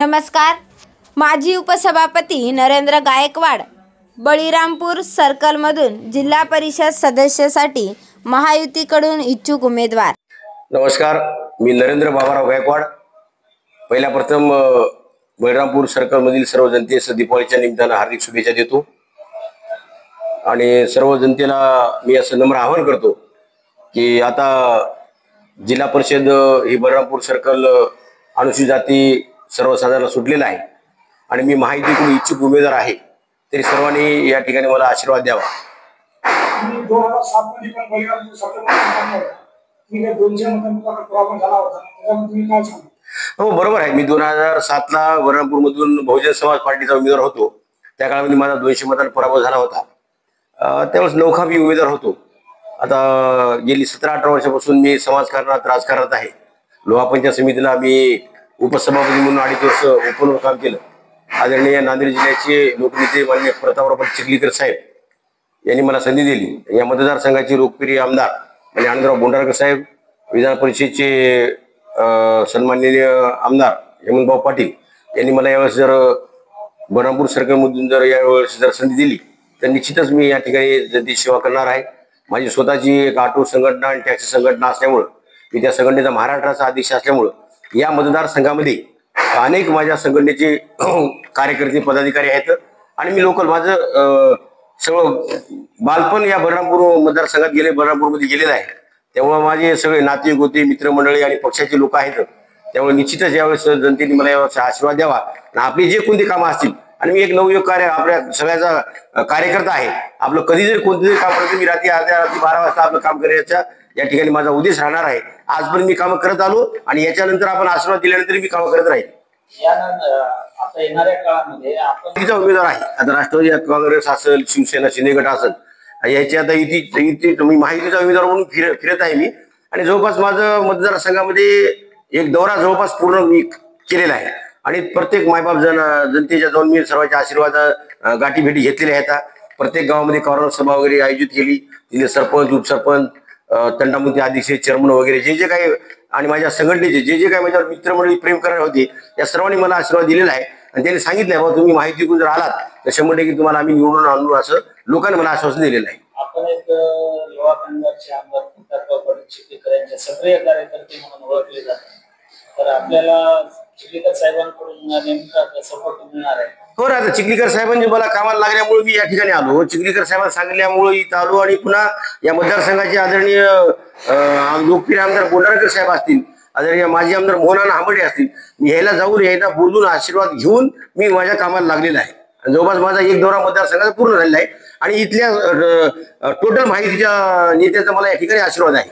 नमस्कार। माजी उपसभापती नरेंद्र गायकवाड बळीरामपूर सर्कलमधून जिल्हा परिषद सदस्यासाठी महायुतीकडून इच्छुक उमेदवार। नमस्कार, मी नरेंद्र बाबाराव गायकवाड। पहिल्या प्रथम बळीरामपूर सर्कलमधील सर्व जनतेस दीपावलीच्या निमित्तानं हार्दिक शुभेच्छा देतो आणि सर्व जनतेला मी असं नम्र आवाहन करतो की आता जिल्हा परिषद ही बळीरामपूर सर्कल अनुसूचित जाती सर्वसाधारण सुटलेला आहे आणि मी महायुतीकडून इच्छुक उमेदवार आहे, तरी सर्वांनी या ठिकाणी मला आशीर्वाद द्यावा। हो बरोबर आहे, मी 2007 ला बळीरामपूर मधून बहुजन समाज पार्टीचा उमेदवार होतो। त्या काळामध्ये माझा 200 मतांनी पराभव झाला होता। त्यावेळेस नौखा मी उमेदवार होतो। आता गेली 17-18 वर्षापासून मी समाजकारणात राजकारणात आहे। लोहा पंचायत समितीला मी उपसभापती म्हणून 2.5 वर्ष ओपनवर काम केलं। आदरणीय नांदेड जिल्ह्याचे लोकनेते माननीय प्रतापराव चिखलीकर साहेब यांनी मला संधी दिली। या मतदारसंघाचे लोकप्रिय आमदार म्हणजे आनंदराव बोंडारकर साहेब, विधान परिषदेचे सन्माननीय आमदार हेमंतभाऊ पाटील यांनी मला यावेळेस जर बळीरामपूर सर्कलमधून जर यावेळेस जर संधी दिली तर निश्चितच मी या ठिकाणी जनतेची सेवा करणार आहे। माझी स्वतःची एक ऑटो संघटना आणि टॅक्सी संघटना असल्यामुळं, मी त्या संघटनेचा महाराष्ट्राचा अध्यक्ष असल्यामुळं या मतदारसंघामध्ये अनेक माझ्या संघटनेचे कार्यकर्ते पदाधिकारी आहेत आणि मी लोकल माझं सगळं बालपण या बळीरामपूर मतदारसंघात बळीरामपूरमध्ये गेलेलं आहे। त्यामुळे माझे सगळे नाते गोते मित्रमंडळी आणि पक्षाचे लोक आहेत। त्यामुळे निश्चितच यावेळेस जनतेने मला यावेळेस आशीर्वाद द्यावा आणि आपली जे कोणती कामं असतील, आणि मी एक नवयुवक कार्य आपल्या सगळ्याचा कार्यकर्ता आहे। आपलं कधी जरी कोणतं काम करतो, मी रात्री 12 वाजता आपलं काम करायचं या ठिकाणी माझा उद्देश राहणार आहे। आजपर्यंत मी कामं करत आलो आणि याच्यानंतर आपण आशीर्वाद दिल्यानंतर मी कामं करत राहील। आता येणाऱ्या काळामध्ये आपण उमेदवार आहे। आता राष्ट्रवादी काँग्रेस असेल, शिवसेना शिंदे गट असेल, याची आता मी माहितीचा उमेदवार म्हणून फिरत आहे मी आणि जवळपास माझं मतदारसंघामध्ये एक दौरा जवळपास पूर्ण मी केलेला आहे आणि प्रत्येक मायबाप जनतेच्या जाऊन मी सर्वांचे आशीर्वाद गाठी भेटी घेतलेल्या आहेत। प्रत्येक गावामध्ये कॉर्नर सभा वगैरे आयोजित केली। तिथे सरपंच, उपसरपंच, तंटामुक्ती अध्यक्ष, चेअरमन वगैरे जे काही आणि माझ्या संघटनेचे जे काही माझ्यावर मित्रमंडळी प्रेम करणारे होते या सर्वांनी मला आशीर्वाद दिलेला आहे आणि त्यांनी सांगितलं बाबा तुम्ही माहितीतून जर आलात तर 100% तुम्हाला आम्ही निवडून आणू, असं लोकांनी मला आश्वासन दिलेलं आहे। आपण एक युवा काँग्रेसचे आमदार प्रतापराव चिखलीकर यांचे सक्रिय कार्यकर्ते म्हणून ओळखले जातात, तर आपल्याला चिखलीकर साहेबांकडून नेमका सपोर्ट मिळणार आहे? हो ना, आता चिखलीकर साहेबांनी मला कामाला लागल्यामुळे मी या ठिकाणी आलो। चिखलीकर साहेबांना सांगितल्यामुळे इथं आलो आणि पुन्हा या मतदारसंघाचे आदरणीय लोकप्रिय आमदार बोंडारकर साहेब असतील, आदरणीय माजी आमदार मोहनराव हांबडे असतील, मी यायला बोलून आशीर्वाद घेऊन मी माझ्या कामाला लागलेला आहे। जवळपास माझा एक दौरा मतदारसंघाचा पूर्ण झालेला आहे आणि इथल्या टोटल माहितीच्या नेत्याचा मला या ठिकाणी आशीर्वाद आहे।